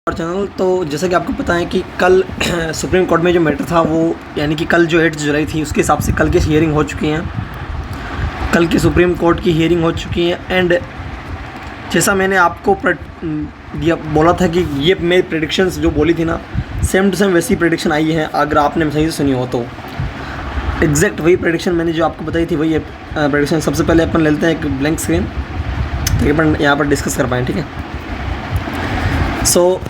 और चैनल। तो जैसा कि आपको पता है कि कल सुप्रीम कोर्ट में जो मैटर था वो यानी कि कल जो 8 जुलाई थी उसके हिसाब से कल की हियरिंग हो चुकी हैं। कल की सुप्रीम कोर्ट की हियरिंग हो चुकी है एंड जैसा मैंने आपको बोला था कि ये मेरी प्रेडिक्शंस जो बोली थी ना, सेम टू सेम वैसी प्रेडिक्शन आई है। अगर आपने सही से सुनी हो तो एग्जैक्ट वही प्रेडिक्शन मैंने जो आपको बताई थी वही है प्रेडिक्शन। सबसे पहले अपन लेते हैं एक ब्लैंक स्क्रीन ताकि अपन यहाँ पर डिस्कस कर पाएँ, ठीक है।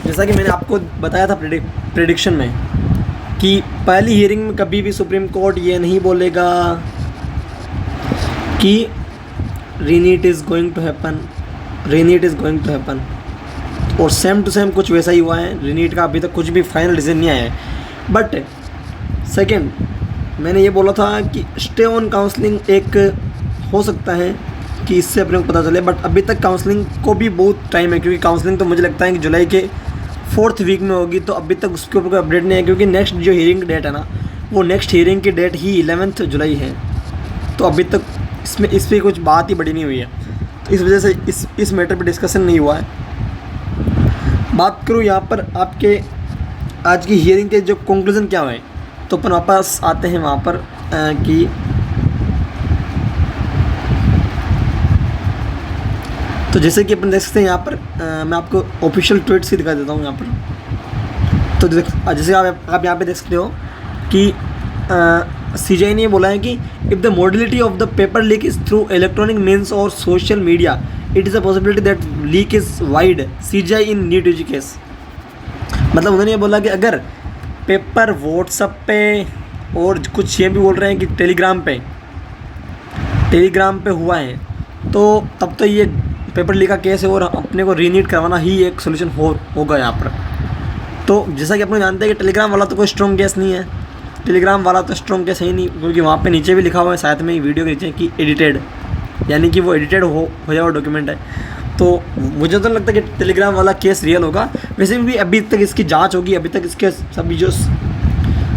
जैसा कि मैंने आपको बताया था प्रेडिक्शन में कि पहली हियरिंग में कभी भी सुप्रीम कोर्ट ये नहीं बोलेगा कि reNEET is going to happen, और सेम टू सेम कुछ वैसा ही हुआ है। रीनीट का अभी तक कुछ भी फाइनल डिसीजन नहीं आया है। बट सेकेंड, मैंने ये बोला था कि स्टे ऑन काउंसलिंग एक हो सकता है कि इससे अपने को पता चले, बट अभी तक काउंसलिंग को भी बहुत टाइम है, क्योंकि काउंसलिंग तो मुझे लगता है कि जुलाई के 4th वीक में होगी। तो अभी तक उसके ऊपर कोई अपडेट नहीं है, क्योंकि नेक्स्ट जो हियरिंग डेट है ना, वो नेक्स्ट हियरिंग की डेट ही 11 जुलाई है। तो अभी तक इस पर कुछ बात ही बड़ी नहीं हुई है, तो इस वजह से इस मैटर पर डिस्कशन नहीं हुआ है। बात करूँ यहाँ पर आपके आज की हियरिंग के जो कंक्लूजन क्या हुए, तो अपन वापस आते हैं वहाँ पर कि तो जैसे कि अपन देख सकते हैं यहाँ पर मैं आपको ऑफिशियल ट्वीट्स ही दिखा देता हूँ यहाँ पर। तो जैसे आप यहाँ पे देख सकते हो कि CJI ने बोला है कि if the modality of the paper leak is through electronic means और social media, it is a possibility that leak is wide CJI in NEET UG case. मतलब उन्होंने ये बोला कि अगर पेपर व्हाट्सएप पे और कुछ ये भी बोल रहे हैं कि टेलीग्राम पे हुआ है, तो तब तो ये पेपर लीक का केस है और अपने को रीनीट करवाना ही एक सोल्यूशन होगा यहाँ पर। तो जैसा कि अपने जानते हैं कि टेलीग्राम वाला तो कोई स्ट्रॉन्ग केस नहीं है, टेलीग्राम वाला तो स्ट्रॉन्ग केस है ही नहीं, क्योंकि वहाँ पे नीचे भी लिखा हुआ है साथ में ही वीडियो के नीचे कि एडिटेड, यानी कि वो एडिटेड हो जाए वो डॉक्यूमेंट है। तो मुझे तो लगता है कि टेलीग्राम वाला केस रियल होगा। वैसे भी अभी तक इसकी जाँच होगी, अभी तक इसके सभी जो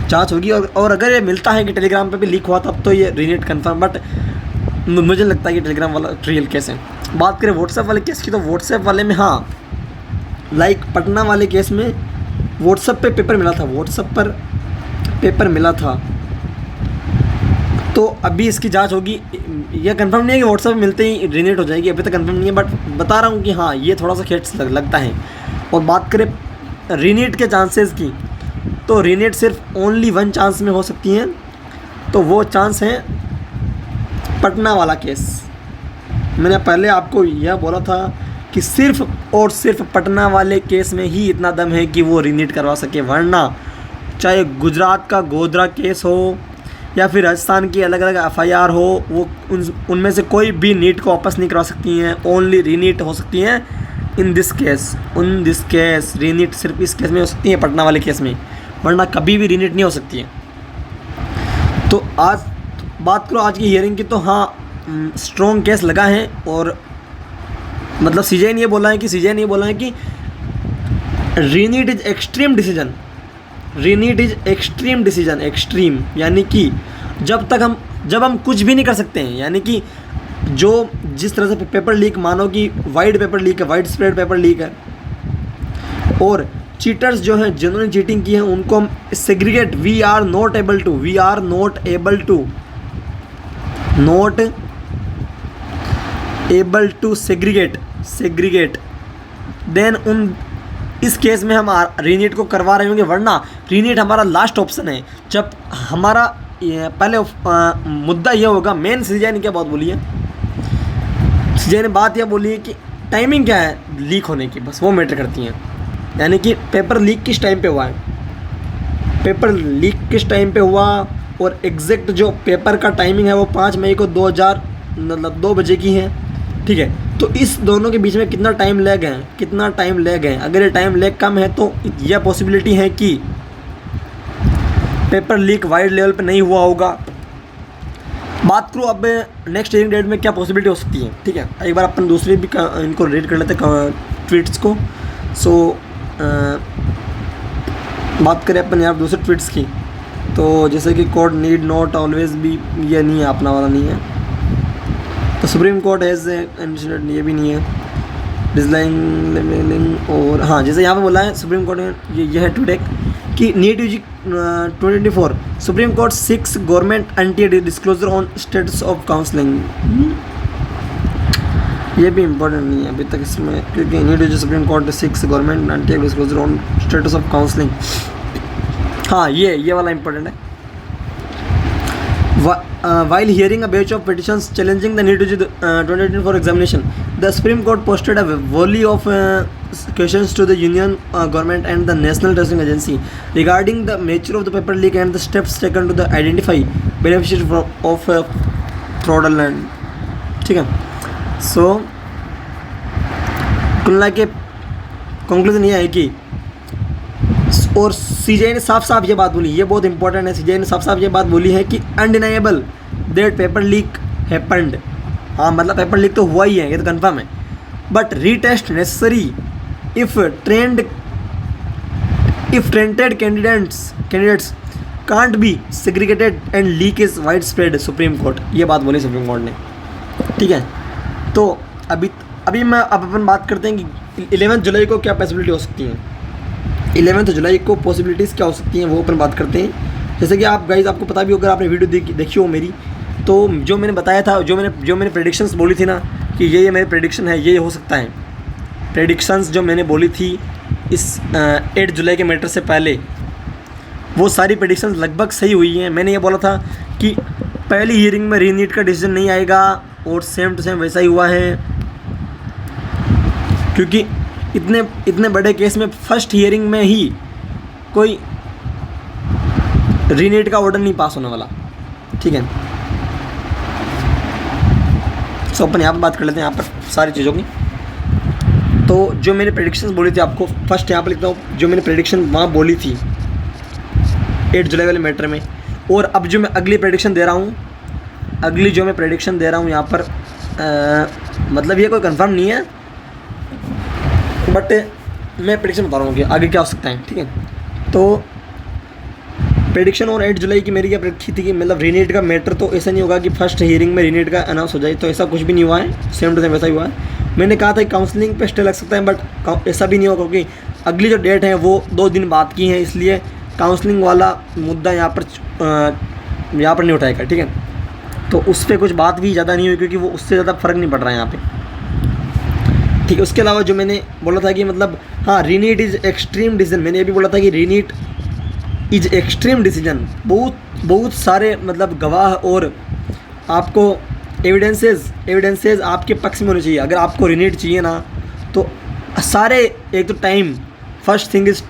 जाँच होगी, और अगर ये मिलता है कि टेलीग्राम पर भी लीक हुआ तब तो ये रीनीट कन्फर्म, बट मुझे लगता है कि टेलीग्राम वाला रियल केस है। बात करें व्हाट्सएप वाले केस की, तो व्हाट्सएप वाले में हाँ, लाइक पटना वाले केस में व्हाट्सएप पे पेपर मिला था, तो अभी इसकी जांच होगी। यह कंफर्म नहीं है कि व्हाट्सएप मिलते ही रीनेट हो जाएगी, अभी तक कंफर्म नहीं है, बट बता रहा हूँ कि हाँ ये थोड़ा सा खेट लगता है। और बात करें रीनेट के चांसेस की, तो रीनेट सिर्फ ओनली 1 चांस में हो सकती है, तो वो चांस है पटना वाला केस। मैंने पहले आपको यह बोला था कि सिर्फ और सिर्फ पटना वाले केस में ही इतना दम है कि वो रीनीट करवा सके, वरना चाहे गुजरात का गोधरा केस हो या फिर राजस्थान की अलग अलग FIR हो, वो उनमें से कोई भी नीट को वापस नहीं करवा सकती हैं। ओनली रीनीट हो सकती हैं इन दिस केस रीनीट सिर्फ इस केस में हो सकती है, पटना वाले केस में, वरना कभी भी रीनीट नहीं हो सकती है। तो आज बात करो आज की हियरिंग की, तो हाँ स्ट्रॉन्ग केस लगा है, और मतलब CJI ने ये बोला है कि रीनीट इज एक्सट्रीम डिसीजन, एक्सट्रीम यानी कि जब हम कुछ भी नहीं कर सकते हैं, यानी कि जो जिस तरह से पेपर लीक, मानो कि वाइड स्प्रेड पेपर लीक है, और चीटर्स जो हैं जिन्होंने चीटिंग की है उनको हम segregate, we are not able to segregate then इस केस में हम रीनीट को करवा रहे होंगे, वरना रीनीट हमारा लास्ट ऑप्शन है। जब हमारा पहले मुद्दा यह होगा, मेन CJI ने क्या बात बोली है, CJI ने बात यह बोली है कि टाइमिंग क्या है लीक होने की, बस वो मैटर करती हैं। यानी कि पेपर लीक किस टाइम पे हुआ, और एग्जैक्ट जो पेपर का टाइमिंग है वो 5 मई को 2 बजे की है, ठीक है। तो इस दोनों के बीच में कितना टाइम लैग है, अगर ये टाइम लैग कम है तो यह पॉसिबिलिटी है कि पेपर लीक वाइड लेवल पे नहीं हुआ होगा। बात करूँ अब नेक्स्ट हियरिंग डेट में क्या पॉसिबिलिटी हो सकती है, ठीक है। एक बार अपन दूसरे भी इनको रीड कर लेते ट्वीट्स को। बात करें अपन यहाँ दूसरे ट्वीट्स की, तो जैसे कि कोर्ट नीड नॉट ऑलवेज भी, ये नहीं है, अपना वाला नहीं है। तो सुप्रीम कोर्ट हैज़ ये भी नहीं है। डिसलाइनिंग। और हाँ, जैसे यहाँ पे बोला है सुप्रीम कोर्ट ने ये है टुडे कि NEET UG 2024 supreme court 6 government anti disclosure on status of counselling. ये भी इम्पोर्टेंट नहीं है अभी तक इसमें, क्योंकि NEET UG supreme court 6 government anti disclosure on status of counselling. हाँ, ये वाला इम्पोर्टेंट है। While hearing a batch of petitions challenging the NEET 2024 examination, the Supreme Court posted a volley of questions to the Union government and the National Testing Agency regarding the nature of the paper leak and the steps taken to identify beneficiaries of fraudulent। ठीक है, सो कुल मिला के conclusion ये है कि, और CGI ने साफ साफ ये बात बोली, ये बहुत इंपॉर्टेंट है, सीजीआई ने साफ साफ ये बात बोली है कि undeniable that paper leak happened. हाँ, मतलब पेपर लीक तो हुआ ही है, ये तो कंफर्म है, but retest necessary if tainted candidates can't be segregated and leak is widespread. Supreme court ये बात बोली सुप्रीम कोर्ट ने। ठीक है, तो अभी मैं अब अपन बात करते हैं कि 11 जुलाई को क्या पॉसिबिलिटी हो सकती है। 11 जुलाई को पॉसिबिलिटीज़ क्या हो सकती हैं वो अपन बात करते हैं। जैसे कि आप गाइज, आपको पता भी होगा, आपने वीडियो देखी हो मेरी, तो जो मैंने बताया था, जो मैंने प्रेडिक्शंस बोली थी ना कि ये मेरी प्रेडिक्शन है, ये हो सकता है। प्रेडिक्शंस जो मैंने बोली थी इस 8 जुलाई के मैटर से पहले, वो सारी प्रेडिक्शंस लगभग सही हुई हैं। मैंने ये बोला था कि पहली हियरिंग में रीनीट का डिसीजन नहीं आएगा, और सेम टू सेम वैसा ही हुआ है, क्योंकि इतने बड़े केस में फर्स्ट हियरिंग में ही कोई रीनेट का ऑर्डर नहीं पास होने वाला। ठीक है, सो अपन यहाँ पर बात कर लेते हैं यहाँ पर सारी चीज़ों की। तो जो मैंने प्रेडिक्शंस बोली थी आपको, फर्स्ट यहाँ पर लिखता हूँ, जो मैंने प्रेडिक्शन वहाँ बोली थी 8 जुलाई वाले मैटर में, और अब जो मैं अगली प्रेडिक्शन दे रहा हूँ, यहाँ पर मतलब ये कोई कंफर्म नहीं है, बट मैं प्रेडिक्शन बता रहा हूँ कि आगे क्या हो सकता है। ठीक है, तो प्रेडिक्शन और 8 जुलाई की मेरी क्या रखी थी कि मतलब रीनेट का मैटर तो ऐसा नहीं होगा कि फर्स्ट हियरिंग में रीनेट का अनाउंस हो जाए, तो ऐसा कुछ भी नहीं हुआ है, सेम टू सेम वैसा ही हुआ है। मैंने कहा था काउंसलिंग पे स्टे लग सकता है, बट ऐसा भी नहीं होगा, क्योंकि अगली जो डेट है वो 2 दिन बाद की है, इसलिए काउंसलिंग वाला मुद्दा यहाँ पर नहीं उठाएगा। ठीक है, तो उस पर कुछ बात भी ज़्यादा नहीं हुई, क्योंकि वो उससे ज़्यादा फ़र्क नहीं पड़ रहा है यहाँ पे। ठीक है, उसके अलावा जो मैंने बोला था कि मतलब हाँ, रीनीट इज़ एक्सट्रीम डिसीजन, मैंने ये भी बोला था कि रीनीट इज़ एक्सट्रीम डिसीजन। बहुत सारे मतलब गवाह और आपको एविडेंसेस आपके पक्ष में होने चाहिए। अगर आपको रीनीट चाहिए ना, तो सारे, एक तो time, first thing is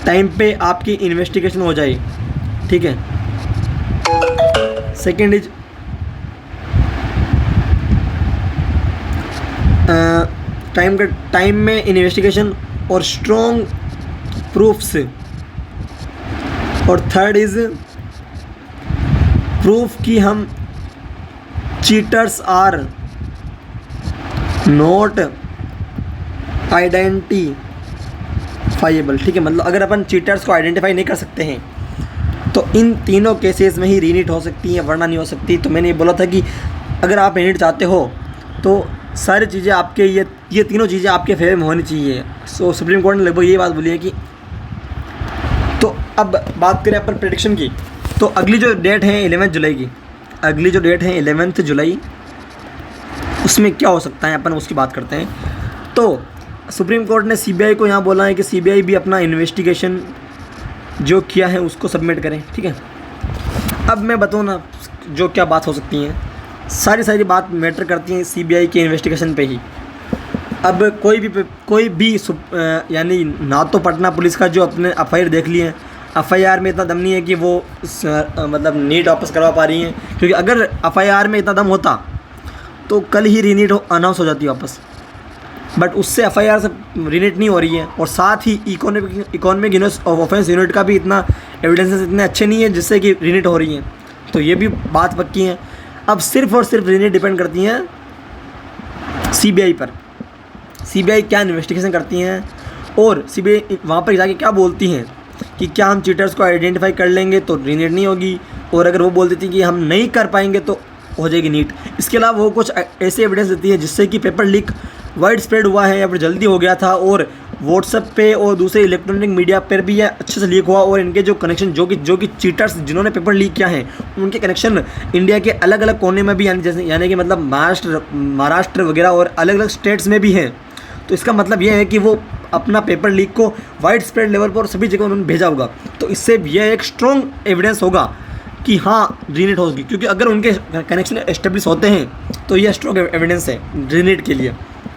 time पे आपकी इन्वेस्टिगेशन हो जाए। ठीक है, सेकेंड इज टाइम में इन्वेस्टिगेशन और स्ट्रॉन्ग प्रूफ्स, और थर्ड इज प्रूफ कि हम चीटर्स आर नॉट आइडेंटिफाइबल। ठीक है, मतलब अगर अपन चीटर्स को आइडेंटिफाई नहीं कर सकते हैं तो इन तीनों केसेस में ही रीनीट हो सकती है, वरना नहीं हो सकती। तो मैंने ये बोला था कि अगर आप रीनीट चाहते हो तो सारी चीज़ें आपके ये तीनों चीज़ें आपके फेवर में होनी चाहिए। सो सुप्रीम कोर्ट ने लगभग ये बात बोली है कि, तो अब बात करें अपन प्रेडिक्शन की, तो अगली जो डेट है 11 जुलाई, उसमें क्या हो सकता है अपन उसकी बात करते हैं। तो सुप्रीम कोर्ट ने सीबीआई को यहाँ बोला है कि सीबीआई भी अपना इन्वेस्टिगेशन जो किया है उसको सबमिट करें। ठीक है, अब मैं बताऊँ ना जो क्या बात हो सकती है, सारी बात मैटर करती है सीबीआई के इन्वेस्टिगेशन पे ही। अब कोई भी यानी ना तो पटना पुलिस का जो अपने एफआईआर देख लिए हैं, एफआईआर में इतना दम नहीं है कि वो मतलब नीट वापस करवा पा रही हैं, क्योंकि अगर एफआईआर में इतना दम होता तो कल ही रीनीट अनाउंस हो जाती वापस, बट उससे एफआईआर से रीनीट नहीं हो रही है। और साथ ही इकोनॉमिक ऑफेंस यूनिट का भी इतना एविडेंसेस इतने अच्छे नहीं है जिससे कि रीनीट हो रही है, तो ये भी बात पक्की है। अब सिर्फ और सिर्फ रीनीट डिपेंड करती हैं सीबीआई पर। सीबीआई क्या इन्वेस्टिगेशन करती हैं और सीबीआई वहाँ पर जाके क्या बोलती हैं कि क्या हम चीटर्स को आइडेंटिफाई कर लेंगे तो रीनीट नहीं होगी, और अगर वो बोल देती कि हम नहीं कर पाएंगे तो हो जाएगी नीट। इसके अलावा वो कुछ ऐसे एविडेंस देती है जिससे कि पेपर लीक वाइड स्प्रेड हुआ है या फिर जल्दी हो गया था, और व्हाट्सएप पे और दूसरे इलेक्ट्रॉनिक मीडिया पर भी यह अच्छे से लीक हुआ, और इनके जो कनेक्शन जो कि चीटर्स जिन्होंने पेपर लीक किया है उनके कनेक्शन इंडिया के अलग अलग कोने में भी, यानी कि मतलब महाराष्ट्र वगैरह और अलग अलग स्टेट्स में भी हैं। तो इसका मतलब यह है कि वो अपना पेपर लीक को वाइड स्प्रेड लेवल पर सभी जगह उन्होंने भेजा होगा। तो इससे यह एक स्ट्रॉन्ग एविडेंस होगा कि हाँ रीनेट होगी, क्योंकि अगर उनके कनेक्शन एस्टेब्लिश होते हैं तो यह स्ट्रॉन्ग एविडेंस है रीनेट के लिए,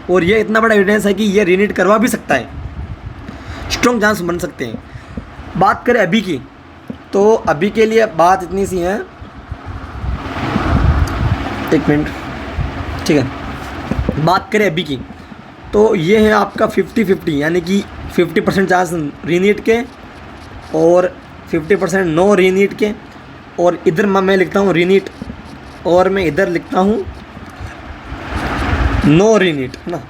और यह इतना बड़ा एविडेंस है कि यह रीनेट करवा भी सकता है, स्ट्रॉन्ग चांस बन सकते हैं। बात करें अभी की, तो अभी के लिए बात इतनी सी है, एक मिनट, ठीक है। बात करें अभी की, तो ये है आपका 50-50, यानी कि 50% चांस रीनीट के और 50% नो रीनीट के, और इधर मैं लिखता हूँ रीनीट और मैं इधर लिखता हूँ नो रीनीट ना,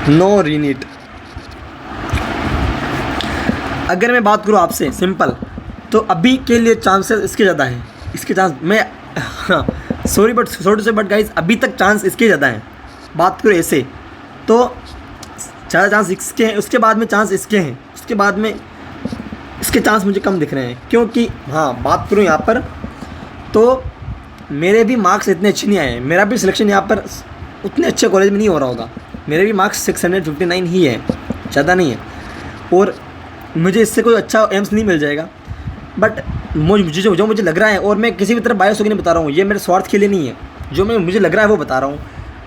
नो रीनीट। अगर मैं बात करूँ आपसे सिंपल, तो अभी के लिए चांसेस इसके ज़्यादा हैं, इसके चांस मैं सॉरी बट गाइस अभी तक चांस इसके ज़्यादा हैं। बात करूँ ऐसे तो ज़्यादा चांस इसके हैं, उसके बाद में चांस इसके हैं, उसके बाद में इसके चांस मुझे कम दिख रहे हैं, क्योंकि हाँ बात करूँ यहाँ पर तो मेरे भी मार्क्स इतने अच्छे नहीं आए हैं, मेरा भी सिलेक्शन यहाँ पर उतने अच्छे कॉलेज में नहीं हो रहा होगा, मेरे भी मार्क्स 659 ही है, ज़्यादा नहीं है, और मुझे इससे कोई अच्छा एम्स नहीं मिल जाएगा। बट मुझे जो मुझे लग रहा है, और मैं किसी भी तरह बायस होकर नहीं बता रहा हूँ, ये मेरे स्वार्थ के लिए नहीं है, जो मुझे लग रहा है वो बता रहा हूँ।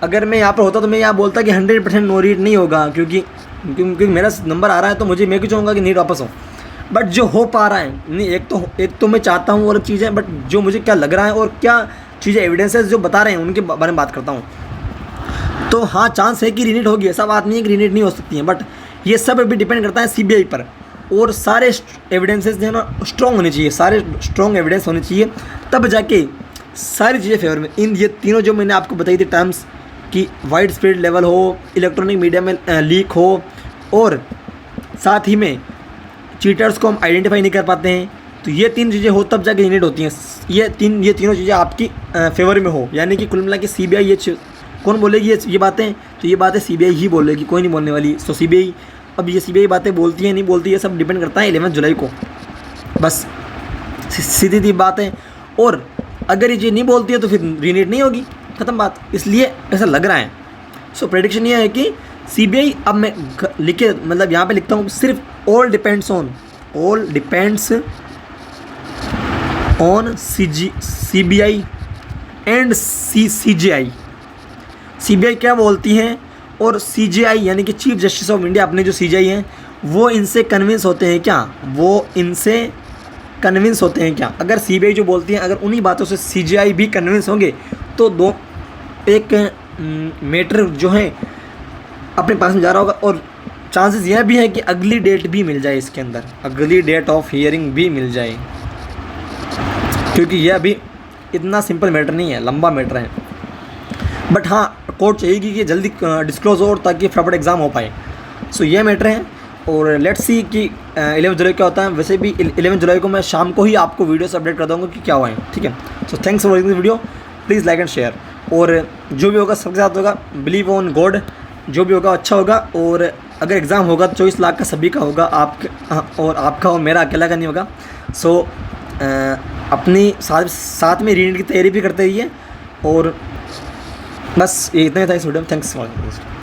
अगर मैं यहाँ पर होता तो मैं यहाँ बोलता कि 100% नो रीड नहीं होगा, क्योंकि मेरा नंबर आ रहा है तो मैं क्यों चाहूँगा कि नीट वापस हो। बट जो हो पा रहा है नहीं, एक तो मैं चाहता हूँ और चीज़ें, बट जो मुझे क्या लग रहा है और क्या चीज़ें एविडेंसेस जो बता रहे हैं उनके बारे में बात करता हूँ। तो हाँ चांस है कि रीनीट होगी, ऐसा बात नहीं है कि रीनीट नहीं हो सकती है, बट ये सब अभी डिपेंड करता है CBI पर, और सारे एविडेंसेस जो है ना स्ट्रॉन्ग होने चाहिए, सारे स्ट्रॉन्ग एविडेंस होने चाहिए, तब जाके सारी चीज़ें फेवर में। इन ये तीनों जो मैंने आपको बताई थी टर्म्स, कि वाइड स्प्रेड लेवल हो, इलेक्ट्रॉनिक मीडिया में लीक हो, और साथ ही में चीटर्स को हम आइडेंटिफाई नहीं कर पाते हैं, तो ये 3 चीज़ें हो तब जाके रीनेट होती हैं। ये तीनों चीज़ें आपकी फेवर में हो, यानी कि कुल मिला के CBI ये कौन बोलेगी ये बातें, तो ये बातें CBI ही बोलेगी, कोई नहीं बोलने वाली। तो CBI, अब ये CBI बातें बोलती है नहीं बोलती, ये सब डिपेंड करता है 11 जुलाई को, बस सीधी बात है। और अगर ये चीज़ नहीं बोलती है तो फिर रीनेट नहीं होगी, ख़त्म बात। इसलिए ऐसा लग रहा है। सो प्रेडिक्शन ये है कि CBI, अब मैं लिखे मतलब यहाँ पे लिखता हूँ सिर्फ all depends on CBI and CJI। CBI क्या बोलती हैं और CJI यानी कि चीफ जस्टिस ऑफ इंडिया, अपने जो CJI हैं वो इनसे कन्विंस होते हैं क्या, अगर CBI जो बोलती हैं, अगर उन्हीं बातों से CJI भी कन्विंस होंगे तो एक मैटर जो है अपने पास में जा रहा होगा। और चांसेस यह भी है कि अगली डेट भी मिल जाए, इसके अंदर अगली डेट ऑफ हियरिंग भी मिल जाए, क्योंकि यह अभी इतना सिंपल मैटर नहीं है, लंबा मैटर है। बट हाँ कोर्ट चाहेगी कि जल्दी डिस्क्लोज हो ताकि फटाफट एग्ज़ाम हो पाए। सो ये मैटर है, और लेट्स सी कि 11 जुलाई क्या होता है। वैसे भी 11 जुलाई को मैं शाम को ही आपको वीडियो से अपडेट कर दूँगा कि क्या हुआ है, ठीक है। So thanks for watching this video, please like and share, और जो भी होगा सबके साथ होगा, बिलीव ऑन गॉड, जो भी होगा अच्छा होगा। और अगर एग्ज़ाम होगा तो 24 लाख का सभी का होगा, आपका और मेरा अकेला का नहीं होगा। सो अपनी साथ में रीड की तैयारी भी करते रहिए, और बस ये इतना ही था इस वीडियो में। Thanks for watching.